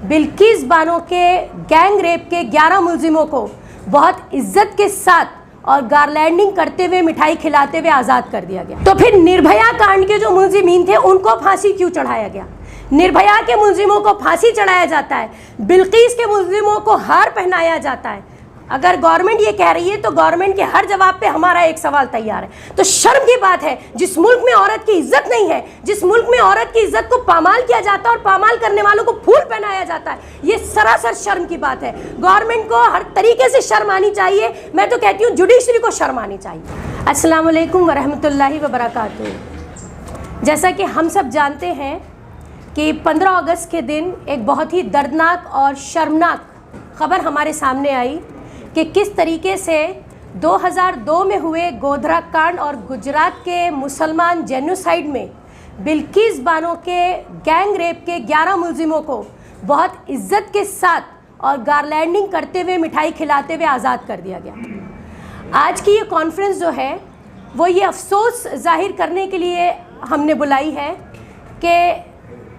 बिल्किस बानो के gang rape के 11 मुलजिमों को बहुत इज्जत के साथ और गारलैंडिंग करते हुए मिठाई खिलाते हुए आज़ाद कर दिया गया। तो फिर निर्भया कांड के जो मुलजिमीन थे उनको फांसी क्यों चढ़ाया गया? निर्भया के मुलजिमों को फांसी चढ़ाया जाता है, बिल्किस के मुलजिमों को हार पहनाया जाता है। अगर गवर्नमेंट ये कह रही है तो गवर्नमेंट के हर जवाब पे हमारा एक सवाल तैयार है। तो शर्म की बात है, जिस मुल्क में औरत की इज्जत नहीं है, जिस मुल्क में औरत की इज्जत को पामाल किया जाता है और पामाल करने वालों को फूल पहनाया जाता है, ये सरासर शर्म की बात है। गवर्नमेंट को हर तरीके से शर्म आनी चाहिए। मैं तो कहती हूँ जुडिशरी को शर्म आनी चाहिए। अस्सलाम वालेकुम वरहमतुल्लाहि वबरकातुहू। जैसा कि हम सब जानते हैं कि 15 अगस्त के दिन एक बहुत ही दर्दनाक और शर्मनाक खबर हमारे सामने आई कि किस तरीके से 2002 में हुए गोधरा कांड और गुजरात के मुसलमान जेनोसाइड में बिल्किस बानो के गैंग रेप के 11 मुलजिमों को बहुत इज्जत के साथ और गारलैंडिंग करते हुए मिठाई खिलाते हुए आज़ाद कर दिया गया। आज की ये कॉन्फ्रेंस जो है वो ये अफसोस जाहिर करने के लिए हमने बुलाई है कि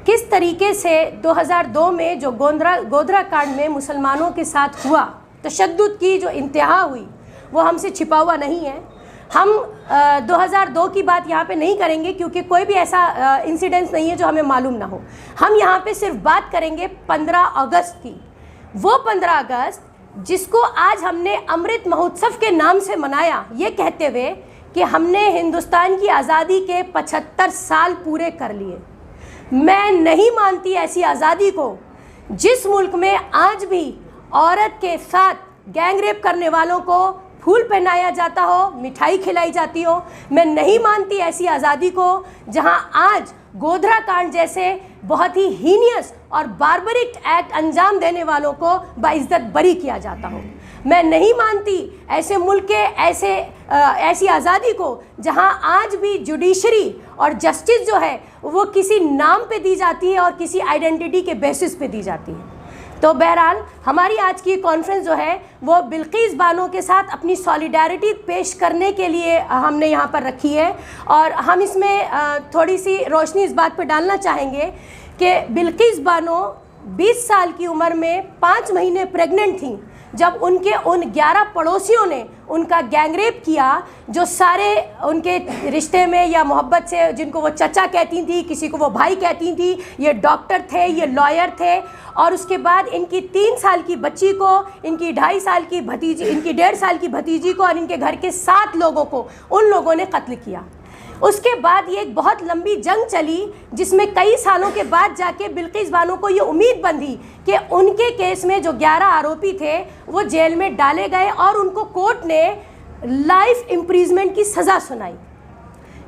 किस तरीके से 2002 में जो गोधरा कांड में मुसलमानों के साथ हुआ, तशद्दुद की जो इंतहा हुई, वो हमसे छिपा हुआ नहीं है। हम 2002 की बात यहाँ पे नहीं करेंगे क्योंकि कोई भी ऐसा इंसिडेंस नहीं है जो हमें मालूम ना हो। हम यहाँ पे सिर्फ बात करेंगे 15 अगस्त की। वो 15 अगस्त जिसको आज हमने अमृत महोत्सव के नाम से मनाया, ये कहते हुए कि हमने हिंदुस्तान की आज़ादी के 75 साल पूरे कर लिए। मैं नहीं मानती ऐसी आज़ादी को जिस मुल्क में आज भी औरत के साथ गैंग रेप करने वालों को फूल पहनाया जाता हो, मिठाई खिलाई जाती हो। मैं नहीं मानती ऐसी आज़ादी को जहां आज गोधरा कांड जैसे बहुत ही हीनियस और बारबरिक एक्ट अंजाम देने वालों को बाइज्जत बरी किया जाता हो। मैं नहीं मानती ऐसे मुल्क के ऐसी आज़ादी को जहां आज भी जुडिशरी और जस्टिस जो है वो किसी नाम पे दी जाती है और किसी आइडेंटिटी के बेसिस पे दी जाती है। तो बहरहाल हमारी आज की कॉन्फ्रेंस जो है वो बिल्किस बानो के साथ अपनी सॉलिडारिटी पेश करने के लिए हमने यहाँ पर रखी है। और हम इसमें थोड़ी सी रोशनी इस बात पर डालना चाहेंगे कि बिल्किस बानो 20 साल की उम्र में 5 महीने प्रेग्नेंट थी जब उनके उन 11 पड़ोसियों ने उनका गैंगरेप किया, जो सारे उनके रिश्ते में या मोहब्बत से, जिनको वो चचा कहती थी, किसी को वो भाई कहती थी, ये डॉक्टर थे, ये लॉयर थे। और उसके बाद इनकी 3 साल की बच्ची को, इनकी 2.5 साल की भतीजी, इनकी 1.5 साल की भतीजी को और इनके घर के 7 लोगों को उन लोगों ने कत्ल किया। उसके बाद ये एक बहुत लंबी जंग चली जिसमें कई सालों के बाद जाके बिल्किस बानो को ये उम्मीद बंधी कि उनके केस में जो 11 आरोपी थे वो जेल में डाले गए और उनको कोर्ट ने लाइफ इम्प्रिजमेंट की सज़ा सुनाई।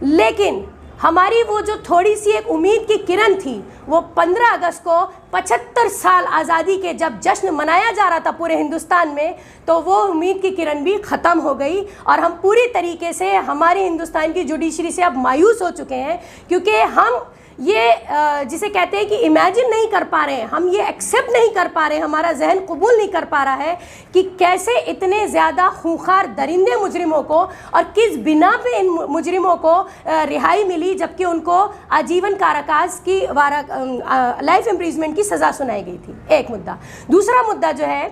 लेकिन हमारी वो जो थोड़ी सी एक उम्मीद की किरण थी, वो 15 अगस्त को 75 साल आज़ादी के जब जश्न मनाया जा रहा था पूरे हिंदुस्तान में, तो वो उम्मीद की किरण भी ख़त्म हो गई और हम पूरी तरीके से हमारी हिंदुस्तान की जुडिशरी से अब मायूस हो चुके हैं। क्योंकि हम ये जिसे कहते हैं कि इमेजिन नहीं कर पा रहे हैं, हम ये एक्सेप्ट नहीं कर पा रहे हैं, हमारा जहन कबूल नहीं कर पा रहा है कि कैसे इतने ज़्यादा खूंखार दरिंदे मुजरिमों को और किस बिना पे इन मुजरिमों को रिहाई मिली, जबकि उनको आजीवन काराकास की लाइफ इम्प्रिजमेंट की सज़ा सुनाई गई थी। एक मुद्दा। दूसरा मुद्दा जो है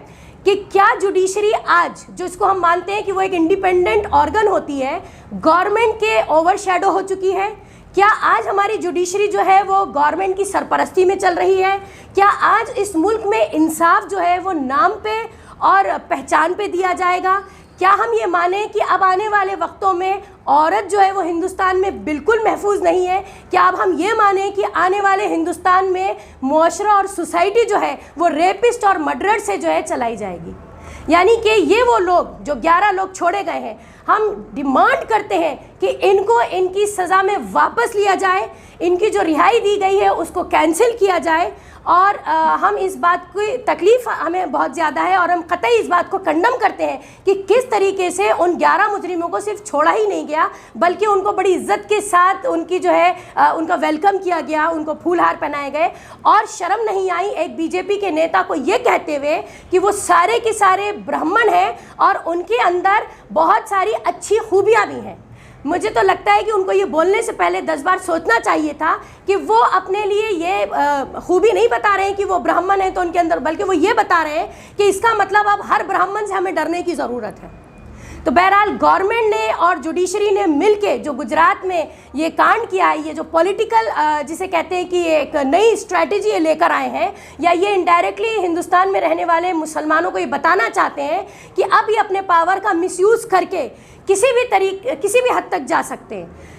कि क्या जुडिशरी आज, जो इसको हम मानते हैं कि वो एक इंडिपेंडेंट ऑर्गन होती है, गवर्नमेंट के ओवरशैडो हो चुकी है? क्या आज हमारी जुडिशरी जो है वो गवर्नमेंट की सरपरस्ती में चल रही है? क्या आज इस मुल्क में इंसाफ जो है वो नाम पे और पहचान पे दिया जाएगा? क्या हम ये माने कि अब आने वाले वक्तों में औरत जो है वो हिंदुस्तान में बिल्कुल महफूज नहीं है? क्या अब हम ये माने कि आने वाले हिंदुस्तान में मुआशरा और सोसाइटी जो है वो रेपिस्ट और मर्डरर से जो है चलाई जाएगी? यानी कि ये वो लोग जो 11 लोग छोड़े गए हैं, हम डिमांड करते हैं कि इनको इनकी सज़ा में वापस लिया जाए, इनकी जो रिहाई दी गई है उसको कैंसिल किया जाए। और हम इस बात की तकलीफ़ हमें बहुत ज़्यादा है और हम कतई इस बात को कंडम करते हैं कि किस तरीके से उन 11 मुजरिमों को सिर्फ छोड़ा ही नहीं गया, बल्कि उनको बड़ी इज्जत के साथ उनकी जो है उनका वेलकम किया गया, उनको फूलहार पहनाए गए। और शर्म नहीं आई एक बीजेपी के नेता को ये कहते हुए कि वो सारे के सारे ब्राह्मण हैं और उनके अंदर बहुत सारी अच्छी खूबियाँ भी हैं। मुझे तो लगता है कि उनको ये बोलने से पहले 10 बार सोचना चाहिए था कि वो अपने लिए ये खूबी नहीं बता रहे हैं कि वो ब्राह्मण है तो उनके अंदर, बल्कि वो ये बता रहे हैं कि इसका मतलब अब हर ब्राह्मण से हमें डरने की ज़रूरत है। तो बहरहाल गवर्नमेंट ने और जुडिशरी ने मिलके जो गुजरात में ये कांड किया है, ये जो पॉलिटिकल जिसे कहते हैं कि एक नई स्ट्रैटेजी ये लेकर आए हैं, या ये इनडायरेक्टली हिंदुस्तान में रहने वाले मुसलमानों को ये बताना चाहते हैं कि अब ये अपने पावर का मिसयूज़ करके किसी भी हद तक जा सकते हैं।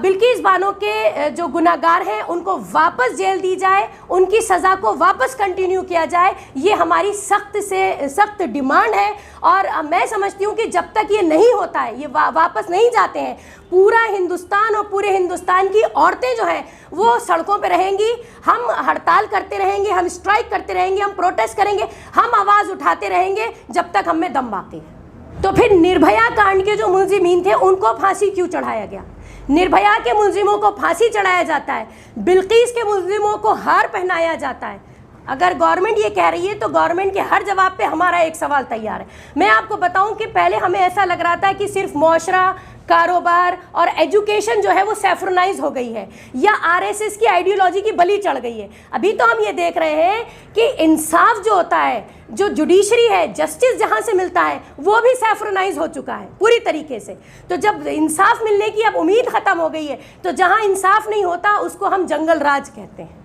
बिल्किस बानो के जो गुनाहगार हैं उनको वापस जेल दी जाए, उनकी सज़ा को वापस कंटिन्यू किया जाए, ये हमारी सख्त से सख्त डिमांड है। और मैं समझती हूँ कि जब तक ये नहीं होता है, ये वापस नहीं जाते हैं, पूरा हिंदुस्तान और पूरे हिंदुस्तान की औरतें जो हैं वो सड़कों पे रहेंगी। हम हड़ताल करते रहेंगे, हम स्ट्राइक करते रहेंगे, हम प्रोटेस्ट करेंगे, हम आवाज़ उठाते रहेंगे जब तक हम में दम बाकी है। तो फिर निर्भया कांड के जो मुलजिमीन थे उनको फांसी क्यों चढ़ाया गया? निर्भया के मुलजिमों को फांसी चढ़ाया जाता है, बिल्किस के मुलजिमों को हार पहनाया जाता है। अगर गवर्नमेंट ये कह रही है तो गवर्नमेंट के हर जवाब पे हमारा एक सवाल तैयार है। मैं आपको बताऊं कि पहले हमें ऐसा लग रहा था कि सिर्फ मुआशरा, कारोबार और एजुकेशन जो है वो सैफ्रोनाइज हो गई है या आरएसएस की आइडियोलॉजी की बलि चढ़ गई है। अभी तो हम ये देख रहे हैं कि इंसाफ जो होता है, जो जुडिशरी है, जस्टिस जहाँ से मिलता है, वो भी सैफ्रोनाइज हो चुका है पूरी तरीके से। तो जब इंसाफ मिलने की अब उम्मीद ख़त्म हो गई है, तो जहाँ इंसाफ नहीं होता उसको हम जंगल राज कहते हैं।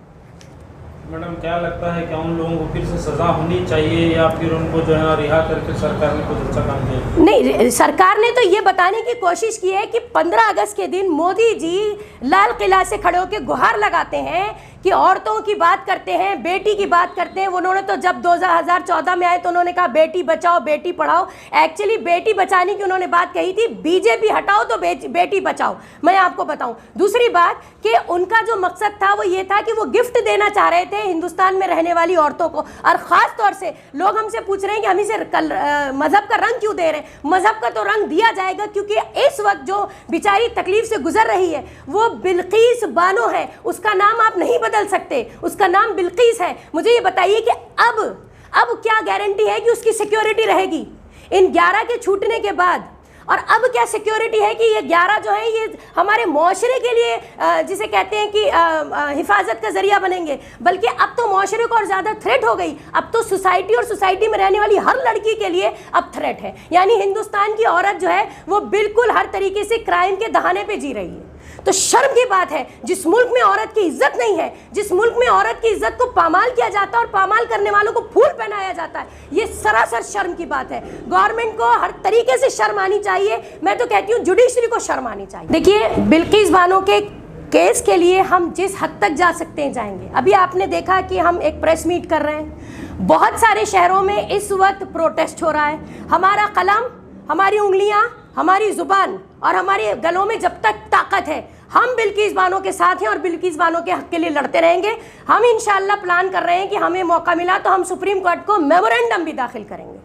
मैडम, क्या लगता है क्या उन लोगों को फिर से सज़ा होनी चाहिए या फिर उनको जो है रिहा करके सरकार ने कुछ अच्छा काम किया? नहीं, सरकार ने तो ये बताने की कोशिश की है कि 15 अगस्त के दिन मोदी जी लाल किला से खड़े होकर गुहार लगाते हैं कि औरतों की बात करते हैं, बेटी की बात करते हैं। उन्होंने तो जब 2014 में आए तो उन्होंने कहा बेटी बचाओ बेटी पढ़ाओ। एक्चुअली बेटी बचाने की उन्होंने बात कही थी, बीजेपी हटाओ तो बेटी बचाओ। मैं आपको बताऊं दूसरी बात कि उनका जो मकसद था वो ये था कि वो गिफ्ट देना चाह रहे थे हिंदुस्तान में रहने वाली औरतों को। और ख़ास तौर से लोग हमसे पूछ रहे हैं कि हम इसे मज़हब का रंग क्यों दे रहे हैं। मज़हब का तो रंग दिया जाएगा क्योंकि इस वक्त जो बेचारी तकलीफ से गुजर रही है वो बिल्किस बानो है। उसका नाम आप नहीं बदल सकते, उसका नाम बिल्किस है। मुझे ये बताइए कि अब क्या गारंटी है कि उसकी सिक्योरिटी रहेगी इन 11 के छूटने के बाद? और अब क्या सिक्योरिटी है कि ये 11 जो है ये हमारे मुआशरे के लिए जिसे कहते हैं कि हिफाजत का जरिया बनेंगे? बल्कि अब तो मुआशरे को और ज़्यादा थ्रेट हो गई। अब तो सोसाइटी और सोसाइटी में रहने वाली हर लड़की के लिए अब थ्रेट है। यानी हिंदुस्तान की औरत जो है वो बिल्कुल हर तरीके से क्राइम के दहाने पे जी रही है। तो शर्म की बात है, जिस मुल्क में औरत की इज्जत नहीं है, जिस मुल्क में औरत की इज्जत को पामाल किया जाता है और पामाल करने वालों को फूल पहनाया जाता है, ये सरासर शर्म की बात है। गवर्नमेंट को हर तरीके से शर्म आनी चाहिए। मैं तो कहती हूँ जुडिशरी को शर्म आनी चाहिए। देखिए, बिल्किस बानो के केस के लिए हम जिस हद तक जा सकते हैं जाएंगे। अभी आपने देखा कि हम एक प्रेस मीट कर रहे हैं, बहुत सारे शहरों में इस वक्त प्रोटेस्ट हो रहा है। हमारा कलम, हमारी उंगलियां, हमारी जुबान और हमारे गलों में जब तक ताकत है, हम बिल्किस बानो के साथ हैं और बिल्किस बानो के हक के लिए लड़ते रहेंगे। हम इंशाल्लाह प्लान कर रहे हैं कि हमें मौका मिला तो हम सुप्रीम कोर्ट को मेमोरेंडम भी दाखिल करेंगे।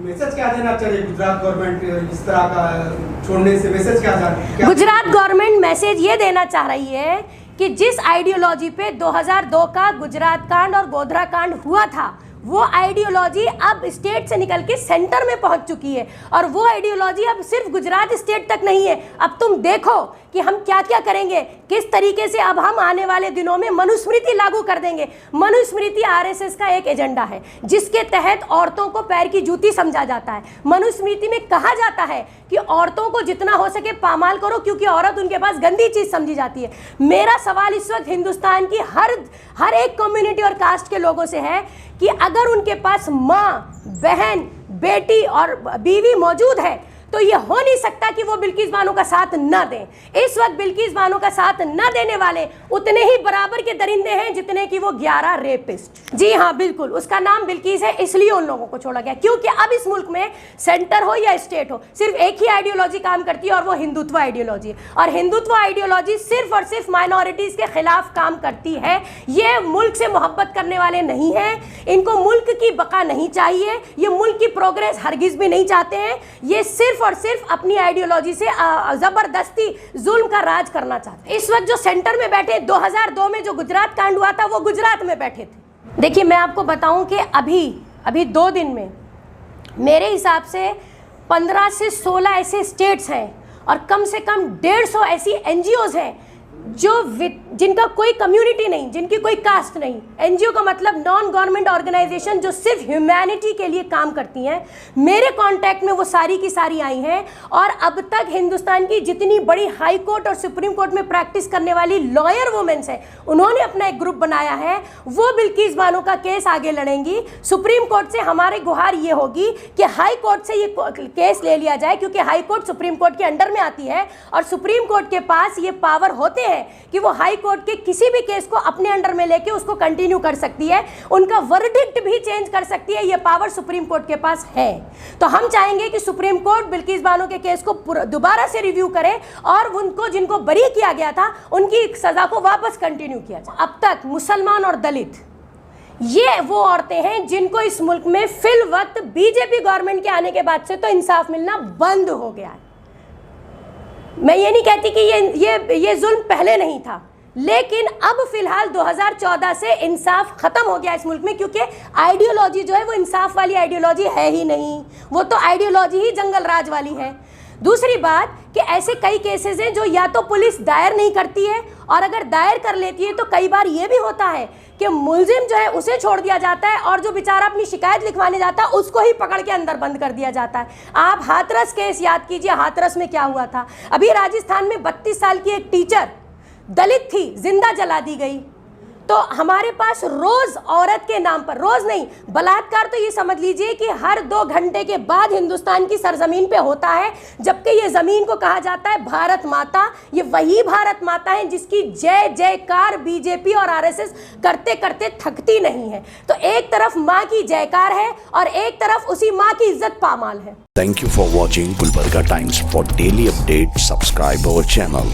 मैसेज क्या देना चाहिए गुजरात गवर्नमेंट इस तरह का छोड़ने से? मैसेज क्या गुजरात गवर्नमेंट मैसेज ये देना चाह रही है कि जिस आइडियोलॉजी पे 2002 का गुजरात कांड और गोधरा कांड हुआ था, वो आइडियोलॉजी अब स्टेट से निकल के सेंटर में पहुंच चुकी है। और वो आइडियोलॉजी अब सिर्फ गुजरात स्टेट तक नहीं है। अब तुम देखो कि हम क्या क्या करेंगे, किस तरीके से अब हम आने वाले दिनों में मनुस्मृति लागू कर देंगे। मनुस्मृति आरएसएस का एक एजेंडा है जिसके तहत औरतों को पैर की जूती समझा जाता है। मनुस्मृति में कहा जाता है कि औरतों को जितना हो सके पामाल करो क्योंकि औरत उनके पास गंदी चीज समझी जाती है। मेरा सवाल इस वक्त हिंदुस्तान की हर एक कम्युनिटी और कास्ट के लोगों से है कि अगर उनके पास माँ, बहन, बेटी और बीवी मौजूद है तो ये हो नहीं सकता कि वो बिल्किस बानो का साथ न दें। इस वक्त बिल्किस बानो का साथ न देने वाले उतने ही बराबर के दरिंदे हैं जितने कि वो 11 रेपिस्ट। जी हाँ, बिल्कुल, उसका नाम बिल्किस है, इसलिए उन लोगों को छोड़ा गया। क्योंकि अब इस मुल्क में सेंटर हो या स्टेट हो, सिर्फ एक ही आइडियोलॉजी काम करती है और वो हिंदुत्व आइडियोलॉजी। और हिंदुत्व आइडियोलॉजी सिर्फ और सिर्फ माइनॉरिटीज के खिलाफ काम करती है। ये मुल्क से मोहब्बत करने वाले नहीं हैं, इनको मुल्क की बका नहीं चाहिए, ये मुल्क की प्रोग्रेस हरगिज भी नहीं चाहते हैं। ये सिर्फ और सिर्फ अपनी आइडियोलॉजी से जबरदस्ती जुल्म का राज करना चाहते हैं। इस वक्त जो सेंटर में बैठे, 2002 में जो गुजरात कांड हुआ था वो गुजरात में बैठे थे। देखिए, मैं आपको बताऊं कि अभी 2 दिन में मेरे हिसाब से 15 से 16 ऐसे स्टेट्स हैं और कम से कम 150 ऐसी एनजीओज हैं जिनका कोई कम्युनिटी नहीं, जिनकी कोई कास्ट नहीं। एनजीओ का मतलब नॉन गवर्नमेंट ऑर्गेनाइजेशन, जो सिर्फ ह्यूमैनिटी के लिए काम करती हैं। मेरे कांटेक्ट में वो सारी की सारी आई हैं और अब तक हिंदुस्तान की जितनी बड़ी हाई कोर्ट और सुप्रीम कोर्ट में प्रैक्टिस करने वाली लॉयर वुमेन्स हैं, उन्होंने अपना एक ग्रुप बनाया है। वो बिल्किस बानो का केस आगे लड़ेंगी। सुप्रीम कोर्ट से हमारी गुहार ये होगी कि हाई कोर्ट से ये केस ले लिया जाए, क्योंकि हाई कोर्ट सुप्रीम कोर्ट के अंडर में आती है और सुप्रीम कोर्ट के पास ये पावर होते हैं कि वो हाई कोर्ट के किसी भी केस को अपने अंडर में लेके उसको कंटिन्यू कर सकती है, उनका वर्डिक्ट भी चेंज कर सकती है। ये पावर सुप्रीम कोर्ट के पास है। तो हम चाहेंगे कि सुप्रीम कोर्ट बिल्किस बानो के केस को दोबारा से रिव्यू करे और उनको, जिनको बरी किया गया था, उनकी सजा को वापस कंटिन्यू किया जाए। अब तक मुसलमान और दलित ये वो औरतें हैं जिनको इस मुल्क में फिल वक्त बीजेपी गवर्नमेंट के आने के बाद से तो इंसाफ मिलना बंद हो गया है। मैं ये नहीं कहती कि ये जुल्म पहले नहीं था, लेकिन अब फिलहाल 2014 से इंसाफ खत्म हो गया इस मुल्क में, क्योंकि आइडियोलॉजी जो है वो इंसाफ वाली आइडियोलॉजी है ही नहीं, वो तो आइडियोलॉजी ही जंगल राज वाली है। दूसरी बात कि ऐसे कई केसेस हैं जो या तो पुलिस दायर नहीं करती है, और अगर दायर कर लेती है तो कई बार ये भी होता है कि मुलजिम जो है उसे छोड़ दिया जाता है और जो बेचारा अपनी शिकायत लिखवाने जाता है उसको ही पकड़ के अंदर बंद कर दिया जाता है। आप हाथरस केस याद कीजिए, हाथरस में क्या हुआ था। अभी राजस्थान में 32 साल की एक टीचर दलित थी, जिंदा जला दी गई। तो हमारे पास रोज औरत के नाम पर, रोज नहीं, बलात्कार तो ये समझ लीजिए कि हर 2 घंटे के बाद हिंदुस्तान की सरजमीन पे होता है, जबकि ये जमीन को कहा जाता है भारत माता। ये वही भारत माता है जिसकी जय जयकार बीजेपी और आरएसएस करते करते थकती नहीं है। तो एक तरफ माँ की जयकार है और एक तरफ उसी माँ की इज्जत पामाल है। Thank you for watching Gulbarga Times. For daily updates, subscribe our channel.